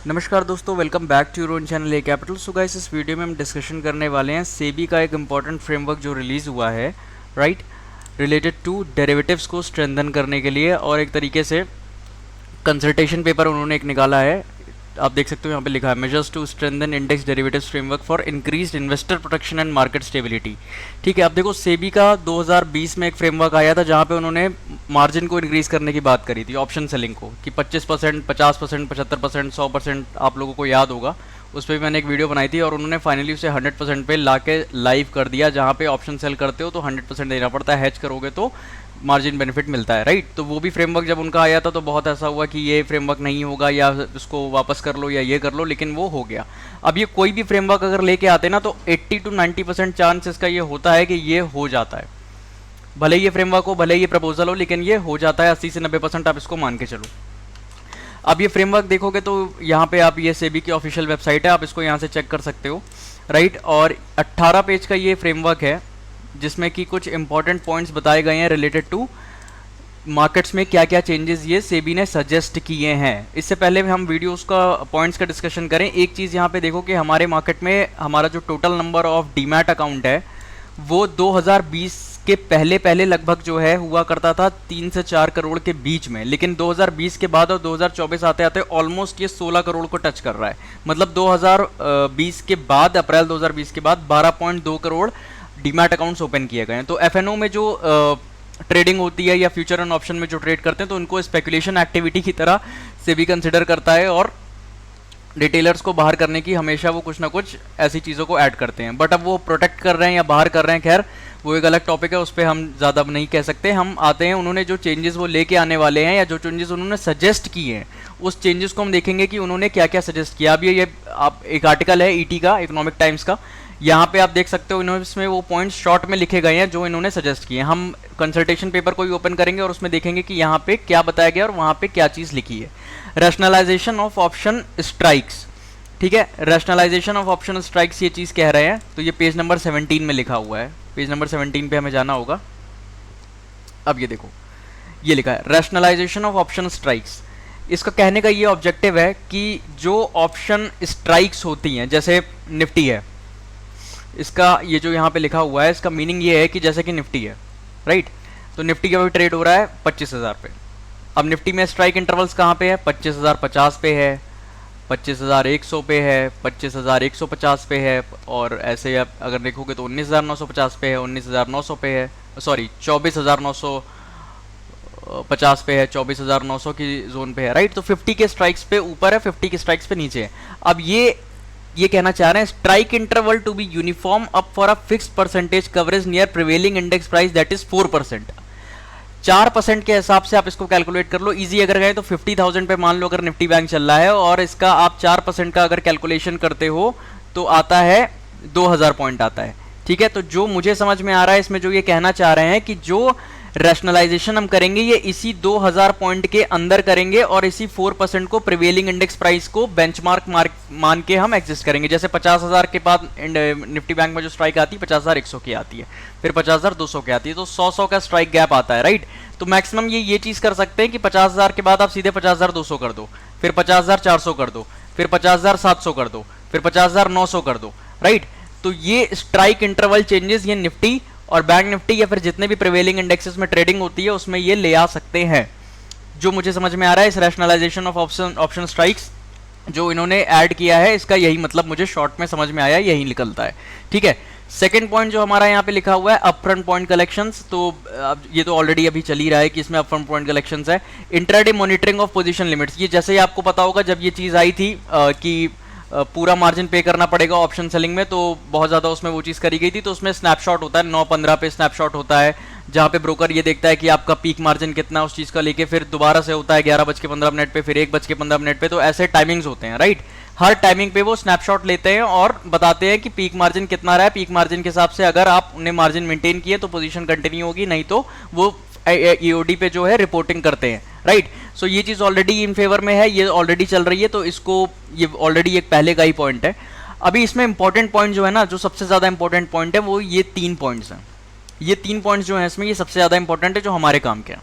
नमस्कार दोस्तों, welcome back to your own channel A Capital. So guys, इस video में हम डिस्कशन करने वाले हैं सेबी का एक इम्पॉर्टेंट फ्रेमवर्क जो रिलीज़ हुआ है, राइट, रिलेटेड टू डेरिवेटिव्स को स्ट्रेंथन करने के लिए। और एक तरीके से कंसल्टेशन पेपर उन्होंने एक निकाला है, आप देख सकते हो यहाँ पे लिखा है measures to strengthen index derivatives framework for increased investor protection and market stability. ठीक है, अब देखो सेबी का 2020 में एक फ्रेमवर्क आया था जहाँ पे उन्होंने मार्जिन को इंक्रीज करने की बात करी थी, ऑप्शन सेलिंग को, कि 25%, 50%, 75%, 100%, आप लोगों को याद होगा। उस पर भी मैंने एक वीडियो बनाई थी और उन्होंने फाइनली उसे 100% पे ला के लाइव कर दिया, जहाँ पे ऑप्शन सेल करते हो तो 100% देना पड़ता है, हैच करोगे तो मार्जिन बेनिफिट मिलता है, राइट। तो वो भी फ्रेमवर्क जब उनका आया था तो बहुत ऐसा हुआ कि ये फ्रेमवर्क नहीं होगा या इसको वापस कर लो या ये कर लो, लेकिन वो हो गया। अब ये कोई भी फ्रेमवर्क अगर लेके आते ना तो 80 to 90% चांस इसका ये होता है कि ये हो जाता है, भले ये फ्रेमवर्क हो, भले ये प्रपोजल हो, लेकिन ये हो जाता है। 80 से 90% आप इसको मान के चलो। अब ये फ्रेमवर्क देखोगे तो यहाँ पे आप, ये सेबी की ऑफिशियल वेबसाइट है, आप इसको यहाँ से चेक कर सकते हो, राइट। और 18 पेज का ये फ्रेमवर्क है जिसमें कि कुछ इंपॉर्टेंट पॉइंट्स बताए गए हैं रिलेटेड टू मार्केट्स में क्या क्या चेंजेस ये सेबी ने सजेस्ट किए हैं। इससे पहले हम वीडियोस का पॉइंट्स का डिस्कशन करें, एक चीज़ यहाँ पे देखो कि हमारे मार्केट में हमारा जो total number of demat account है वो 2020 के पहले लगभग जो है हुआ करता था 3 से 4 करोड़ के बीच में, लेकिन 2020 के बाद और 2024 आते आते ऑलमोस्ट ये 16 करोड़ को टच कर रहा है। मतलब 2020 के बाद, अप्रैल 2020 के बाद 12.2 करोड़ डीमैट अकाउंट्स ओपन किए गए हैं। तो एफएनओ में जो ट्रेडिंग होती है या फ्यूचर एंड ऑप्शन में जो ट्रेड करते हैं तो उनको स्पेकुलेशन एक्टिविटी की तरह सेबी कंसिडर करता है और रिटेलर्स को बाहर करने की हमेशा वो कुछ ना कुछ ऐसी चीज़ों को ऐड करते हैं। बट अब वो प्रोटेक्ट कर रहे हैं या बाहर कर रहे हैं, खैर वो एक अलग टॉपिक है, उस पर हम ज़्यादा नहीं कह सकते। हम आते हैं उन्होंने जो चेंजेस वो लेके आने वाले हैं या जो चेंजेस उन्होंने सजेस्ट किए हैं, उस चेंजेस को हम देखेंगे कि उन्होंने क्या क्या सजेस्ट किया। अब ये आप एक आर्टिकल है ईटी का, इकोनॉमिक टाइम्स का, यहाँ पे आप देख सकते हो इन्होंने इसमें वो पॉइंट्स शॉर्ट में लिखे गए हैं जो इन्होंने सजेस्ट किए हैं। हम कंसल्टेशन पेपर को भी ओपन करेंगे और उसमें देखेंगे कि यहाँ पे क्या बताया गया और वहाँ पे क्या चीज़ लिखी है। रैशनलाइजेशन ऑफ ऑप्शन स्ट्राइक्स, ठीक है, रैशनलाइजेशन ऑफ ऑप्शन स्ट्राइक्स ये चीज़ कह रहे हैं। तो ये पेज नंबर 17 में लिखा हुआ है, पेज नंबर 17 पे हमें जाना होगा। अब ये देखो, ये लिखा है रैशनलाइजेशन ऑफ ऑप्शन स्ट्राइक्स। इसका कहने का ये ऑब्जेक्टिव है कि जो ऑप्शन स्ट्राइक्स होती हैं, जैसे निफ्टी है, इसका ये जो यहाँ पे लिखा हुआ है इसका मीनिंग ये है कि जैसे कि निफ्टी है, राइट, तो निफ्टी का भी ट्रेड हो रहा है 25,000 पे। अब निफ्टी में स्ट्राइक इंटरवल्स कहाँ पे है, 25,050 पे है, 25,100 पे है, 25,150 पे है, और ऐसे आप अगर देखोगे तो 19,950 पे है, 19,900 पे है, सॉरी 24,950 पे है, 24,900 की जोन पे है, राइट। तो 50 के स्ट्राइक्स पे ऊपर है, 50 के स्ट्राइक्स पे नीचे है। अब ये कहना चाह रहे हैं strike interval to be uniform up for a fixed percentage coverage near prevailing index price that is 4%। 4% के हिसाब से आप इसको कैलकुलेट कर लो। इजी अगर गए तो 50,000 पे मान लो अगर निफ्टी बैंक चल रहा है और इसका आप 4% का अगर कैलकुलेशन करते हो तो आता है 2,000 पॉइंट आता है, ठीक है। तो जो मुझे समझ में आ रहा है इसमें जो ये कहना चाह रहे हैं कि जो रैशनलाइजेशन हम करेंगे ये इसी 2,000 पॉइंट के अंदर करेंगे और इसी 4% को प्रिवेलिंग इंडेक्स प्राइस को बेंचमार्क मान के हम एग्जिस्ट करेंगे। जैसे 50,000 के बाद निफ्टी बैंक में जो स्ट्राइक आती है 50,100 की आती है, फिर 50,200 की आती है, तो 100 का स्ट्राइक गैप आता है, राइट। तो मैक्सिमम ये चीज कर सकते हैं कि 50,000 के बाद आप सीधे 50,200 कर दो, फिर 50,400 कर दो, फिर 50,700 कर दो, फिर 50,900 कर दो, राइट। तो ये स्ट्राइक इंटरवल चेंजेस ये निफ्टी और बैंक निफ्टी या फिर जितने भी प्रिवेलिंग इंडेक्सेस में ट्रेडिंग होती है उसमें ये ले आ सकते हैं। जो मुझे समझ में आ रहा है इस रैशनलाइजेशन ऑफ ऑप्शन स्ट्राइक्स जो इन्होंने ऐड किया है, इसका यही मतलब मुझे शॉर्ट में समझ में आया, यही निकलता है, ठीक है। सेकंड पॉइंट जो हमारा यहाँ पे लिखा हुआ है अपफ्रंट पॉइंट कलेक्शंस, तो ये तो ऑलरेडी अभी चल ही रहा है कि इसमें अपफ्रंट पॉइंट कलेक्शंस है। Intraday monitoring of position limits, ये जैसे ही आपको पता होगा जब ये चीज़ आई थी कि पूरा मार्जिन पे करना पड़ेगा ऑप्शन सेलिंग में, तो बहुत ज़्यादा उसमें वो चीज़ करी गई थी। तो उसमें स्नैपशॉट होता है 9:15 पे स्नैपशॉट होता है जहाँ पे ब्रोकर ये देखता है कि आपका पीक मार्जिन कितना है उस चीज़ का लेके, फिर दोबारा से होता है 11:15 पे, फिर 1:15 पे, तो ऐसे टाइमिंग्स होते हैं, राइट। हर टाइमिंग पे वो स्नैपशॉट लेते हैं और बताते हैं कि पीक मार्जिन कितना रहा है। पीक मार्जिन के हिसाब से अगर आप उन्हें मार्जिन मेंटेन किए तो पोजीशन कंटिन्यू होगी, नहीं तो वो ईओडी पे जो है रिपोर्टिंग करते हैं, राइट। सो ये चीज़ ऑलरेडी इन फेवर में है, ये ऑलरेडी चल रही है, तो इसको ये ऑलरेडी एक पहले का ही पॉइंट है। अभी इसमें इंपॉर्टेंट पॉइंट जो है ना, जो सबसे ज़्यादा इंपॉर्टेंट पॉइंट है वो ये 3 पॉइंट्स हैं। ये 3 पॉइंट्स जो हैं इसमें ये सबसे ज़्यादा इंपॉर्टेंट है जो हमारे काम के हैं।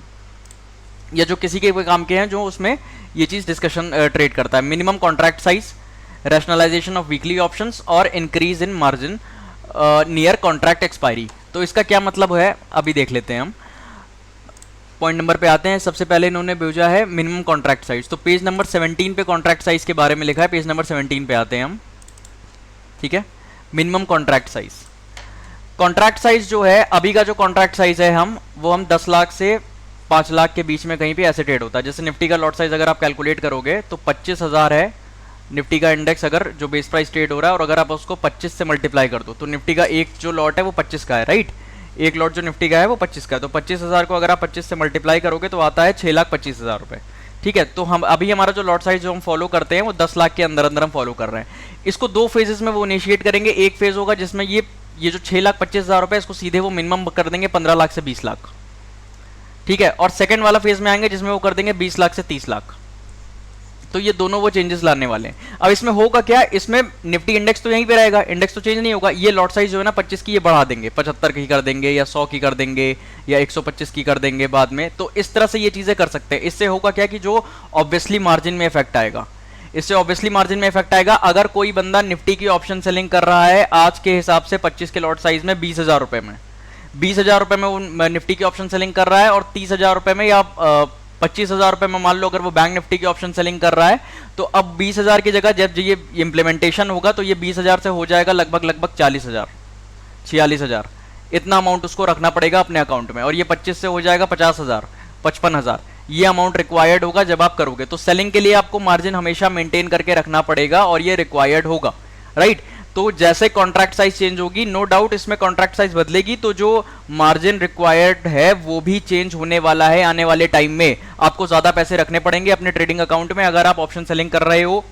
या जो किसी के भी काम के हैं जो उसमें ये चीज़ डिस्कशन ट्रेड करता है। Minimum contract size, rationalisation of weekly options और increase in margin near contract expiry. तो इसका क्या मतलब है अभी देख लेते हैं हम। पॉइंट नंबर पे आते हैं। सबसे पहले इन्होंने भेजा है मिनिमम कॉन्ट्रैक्ट साइज, तो पेज नंबर 17 पे कॉन्ट्रैक्ट साइज के बारे में लिखा है। पेज नंबर 17 पे आते हैं हम, ठीक है। Minimum contract size, contract size जो है अभी का जो कॉन्ट्रैक्ट साइज है हम 10 लाख से 5 लाख के बीच में कहीं पे ऐसे ट्रेड होता है। जैसे निफ्टी का लॉट साइज अगर आप कैलकुलेट करोगे तो 25,000 है निफ्टी का इंडेक्स, अगर जो बेस प्राइस ट्रेड हो रहा है, और अगर आप उसको 25 से मल्टीप्लाई कर दो तो निफ्टी का एक जो लॉट है वो 25 का है, राइट। एक लॉट जो निफ्टी का है वो 25 का है, तो 25,000 को अगर आप 25 से मल्टीप्लाई करोगे तो आता है 6,25,000 रुपए, ठीक है। तो हम अभी हमारा जो लॉट साइज जो हम फॉलो करते हैं वो 10 लाख के अंदर अंदर हम फॉलो कर रहे हैं। इसको 2 फेजेस में वो इनिशिएट करेंगे। एक फेज होगा जिसमें ये जो 6,25,000 रुपए इसको सीधे वो मिनिमम कर देंगे 15 लाख से 20 लाख, ठीक है। और सेकंड वाला फेज में आएंगे जिसमें वो कर देंगे 20 लाख से 30 लाख। तो ये दोनों वो चेंजेस लाने वाले हैं। अब इसमें होगा क्या, इसमें निफ्टी इंडेक्स तो यहीं पे रहेगा, इंडेक्स तो चेंज नहीं होगा। ये लॉट साइज जो है ना 25 की ये बढ़ा देंगे, 75 की कर देंगे या 100 की कर देंगे या 125 की कर देंगे बाद में। तो इस तरह से ये चीजें कर सकते हैं। इससे होगा क्या कि जो ऑब्वियसली मार्जिन में इफेक्ट आएगा, इससे ऑब्वियसली मार्जिन में इफेक्ट आएगा। अगर कोई बंदा निफ्टी की ऑप्शन सेलिंग कर रहा है आज के हिसाब से 25 के लॉट साइज में 20,000 रुपए में, 20,000 रुपए में वो निफ्टी की ऑप्शन सेलिंग कर रहा है, और 30,000 रुपए में या 25,000 रुपए में मान लो अगर वो बैंक निफ्टी की ऑप्शन सेलिंग कर रहा है, तो अब 20,000 की जगह जब ये इंप्लीमेंटेशन होगा तो ये 20,000 से हो जाएगा लगभग 40,000, 46,000। इतना अमाउंट उसको रखना पड़ेगा अपने अकाउंट में, और ये 25 से हो जाएगा 50,000, 55,000। ये अमाउंट रिक्वायर्ड होगा जब आप करोगे। तो सेलिंग के लिए आपको मार्जिन हमेशा मेंटेन करके रखना पड़ेगा और ये रिक्वायर्ड होगा, राइट। तो जैसे कॉन्ट्रैक्ट साइज चेंज होगी, नो डाउट इसमें कॉन्ट्रैक्ट साइज बदलेगी, तो जो मार्जिन रिक्वायर्ड है वो भी चेंज होने वाला है। आने वाले टाइम में आपको ज्यादा पैसे रखने पड़ेंगे अपने ट्रेडिंग अकाउंट में अगर आप ऑप्शन सेलिंग कर रहे हो,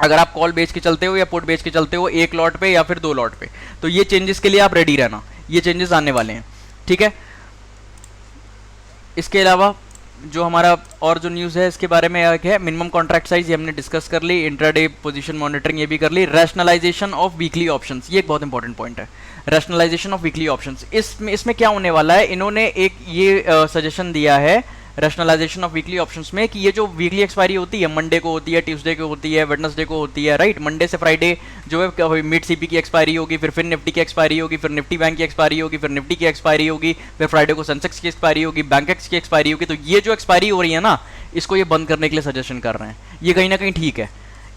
अगर आप कॉल बेच के चलते हो या पुट बेच के चलते हो, एक लॉट पे या फिर 2 लॉट पे। तो ये चेंजेस के लिए आप रेडी रहना, ये चेंजेस आने वाले हैं, ठीक है। इसके अलावा जो हमारा और जो न्यूज़ है इसके बारे में एक है मिनिमम कॉन्ट्रैक्ट साइज, ये हमने डिस्कस कर ली। इंट्राडे पोजीशन मॉनिटरिंग ये भी कर ली। रैशनलाइजेशन ऑफ वीकली ऑप्शंस, ये एक बहुत इंपॉर्टेंट पॉइंट है, रैशनलाइजेशन ऑफ वीकली ऑप्शंस। इसमें क्या होने वाला है, इन्होंने एक ये सजेशन दिया है रैशनलाइजेशन ऑफ वीकली ऑप्शंस में कि ये जो वीकली एक्सपायरी होती है, मंडे को होती है, ट्यूसडे को होती है, वेडनेसडे को होती है, राइट। मंडे से फ्राइडे जो है मिड सीपी की एक्सपायरी होगी, फिर निफ्टी की एक्सपायरी होगी, फिर निफ्टी बैंक की एक्सपायरी होगी, फिर निफ्टी की एक्सपायरी होगी, फिर फ्राइडे को सेंसेक्स की एक्सपायरी होगी, बैंकेक्स की एक्सपायरी होगी। तो ये जो एक्सपायरी हो रही है ना, इसको ये बंद करने के लिए सजेशन कर रहे हैं। ये कहीं ना कहीं ठीक है,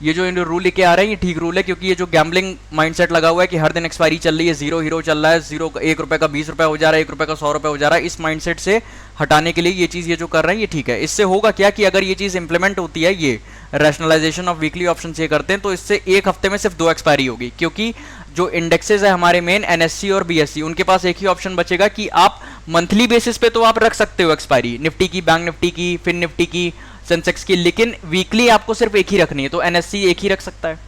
ये जो रूल लेके आ रहे हैं ये ठीक रूल है, क्योंकि ये जो गैम्बलिंग माइंडसेट लगा हुआ है कि हर दिन एक्सपायरी चल रही है, जीरो हीरो चल रहा है, जीरो 1 रुपए का 20 रुपए हो जा रहा है, 1 रुपए का 100 रुपए हो जा रहा है, इस माइंडसेट से हटाने के लिए ये चीज़ ये जो कर रहे हैं ये ठीक है। इससे होगा क्या कि अगर ये चीज़ इंप्लीमेंट होती है, ये रैशनलाइजेशन ऑफ वीकली ऑप्शन ये करते हैं, तो इससे एक हफ्ते में सिर्फ 2 एक्सपायरी होगी, क्योंकि जो इंडेक्सेस है हमारे मेन एनएससी और बीएससी, उनके पास एक ही ऑप्शन बचेगा कि आप मंथली बेसिस पे तो आप रख सकते हो एक्सपायरी, निफ्टी की, बैंक निफ्टी की, फिर निफ्टी की, सेंसेक्स की, लेकिन वीकली आपको सिर्फ एक ही रखनी है। तो एनएससी एक ही रख सकता है,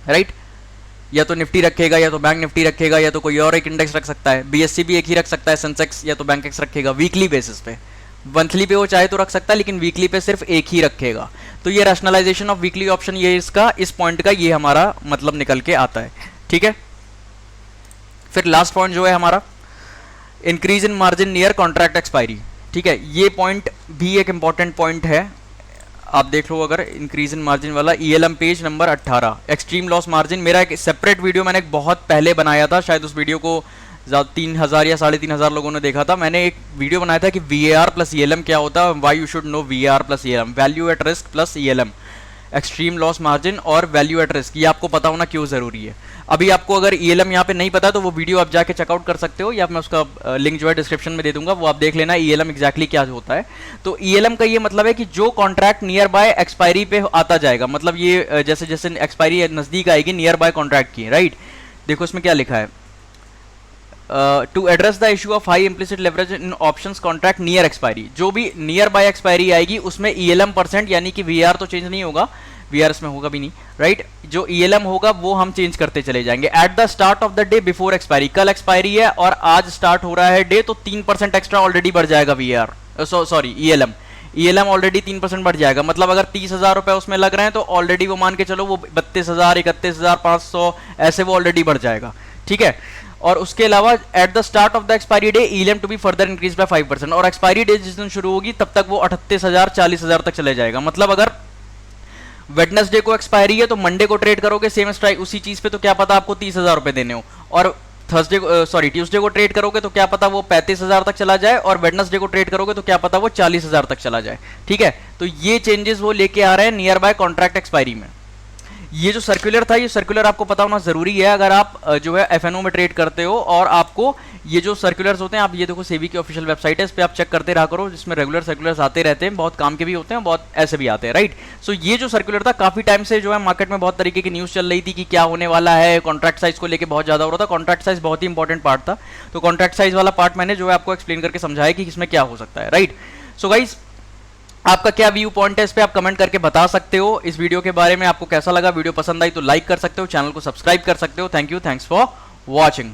राइट। या तो निफ्टी रखेगा, या तो बैंक निफ्टी रखेगा, या तो कोई और एक इंडेक्स रख सकता है। बीएससी भी एक ही रख सकता है, सेंसेक्स या तो बैंकेक्स रखेगा वीकली बेसिस पे। मंथली पे वो चाहे तो रख सकता है, लेकिन वीकली पे सिर्फ एक ही रखेगा। तो ये रैशनलाइजेशन ऑफ वीकली ऑप्शन, ये इसका इस पॉइंट का ये हमारा मतलब निकल के आता है, ठीक है। फिर लास्ट पॉइंट जो है हमारा increase in margin near contract expiry, ठीक है। ये पॉइंट भी एक इंपॉर्टेंट पॉइंट है, आप देख लो अगर इंक्रीज इन मार्जिन वाला ELM page number 18 extreme loss margin. मेरा एक सेपरेट वीडियो मैंने बहुत पहले बनाया था, शायद उस वीडियो को 3,000 या 3,500 लोगों ने देखा था। मैंने एक वीडियो बनाया था कि VAR प्लस ईएलएम क्या होता है, why you should know VAR plus ELM, value at risk plus ELM, extreme loss margin और वैल्यू एट रिस्क, ये आपको पता होना क्यों जरूरी है। अभी आपको अगर ईएलएम यहाँ पे नहीं पता तो वो वीडियो आप जाके चेकआउट कर सकते हो, या मैं उसका लिंक जो है डिस्क्रिप्शन में दे दूंगा, वो आप देख लेना ईएलएम एग्जैक्टली क्या होता है। तो ईएलएम का ये मतलब है कि जो कॉन्ट्रैक्ट नियर बाय एक्सपायरी पे आता जाएगा, मतलब ये जैसे जैसे एक्सपायरी नजदीक आएगी नियर बाय कॉन्ट्रैक्ट की, राइट। देखो इसमें क्या लिखा है, to address the issue of high implicit leverage in options contract near expiry, जो भी नियर बाय एक्सपायरी आएगी उसमें ईएलएम परसेंट, यानी कि VAR तो चेंज नहीं होगा, VAR इसमें होगा भी नहीं, राइट। जो ईएलएम होगा वो हम चेंज करते चले जाएंगे। Eight the start of the day before expiry, कल एक्सपायरी है और आज स्टार्ट हो रहा है डे, तो 3% एक्स्ट्रा ऑलरेडी बढ़ जाएगा VAR, सॉरी ईएलएम ऑलरेडी 3% बढ़ जाएगा। मतलब अगर 30,000 रुपए उसमें लग रहे हैं तो ऑलरेडी वो मान के चलो वो 32,000, 31,500 ऐसे वो ऑलरेडी बढ़ जाएगा, ठीक है। और उसके अलावा at the start of the expiry day ELM to be further increase by 5%, और एक्सपायरी डे जिस दिन शुरू होगी तब तक वो 38,000 40,000 तक चले जाएगा। मतलब अगर वेडनेसडे को एक्सपायरी है तो मंडे को ट्रेड करोगे सेम स्ट्राइक उसी चीज पे, तो क्या पता आपको 30,000 रुपए देने हो, और थर्सडे को ट्यूसडे को ट्रेड करोगे तो क्या पता वो 35,000 तक चला जाए, और वेडनेसडे को ट्रेड करोगे तो क्या पता वो 40,000 तक चला जाए। ठीक है, तो ये चेंजेस वो लेके आ रहे हैं नियर बाय कॉन्ट्रैक्ट एक्सपायरी में। ये जो सर्कुलर था, ये सर्कुलर आपको पता होना जरूरी है अगर आप जो है एफएनओ में ट्रेड करते हो, और आपको ये जो सर्कुलर्स होते हैं, आप ये देखो सेबी की ऑफिशियल वेबसाइट है, इस पे आप चेक करते रहा करो, जिसमें रेगुलर सर्कुलर्स आते रहते हैं, बहुत काम के भी होते हैं, बहुत ऐसे भी आते हैं, राइट। सो ये जो सर्कुलर था, काफी टाइम से जो है मार्केट में बहुत तरीके की न्यूज चल रही थी कि क्या होने वाला है, कॉन्ट्रैक्ट साइज को लेकर बहुत ज्यादा हो रहा था। कॉन्ट्रैक्ट साइज बहुत ही इंपॉर्टेंट पार्ट था, तो कॉन्ट्रैक्ट साइज वाला पार्ट मैंने जो है आपको एक्सप्लेन करके समझाया कि इसमें क्या हो सकता है, राइट। सो गाइस, आपका क्या व्यू पॉइंट है इस पे आप कमेंट करके बता सकते हो। इस वीडियो के बारे में आपको कैसा लगा, वीडियो पसंद आई तो लाइक कर सकते हो, चैनल को सब्सक्राइब कर सकते हो। Thank you, thanks for watching.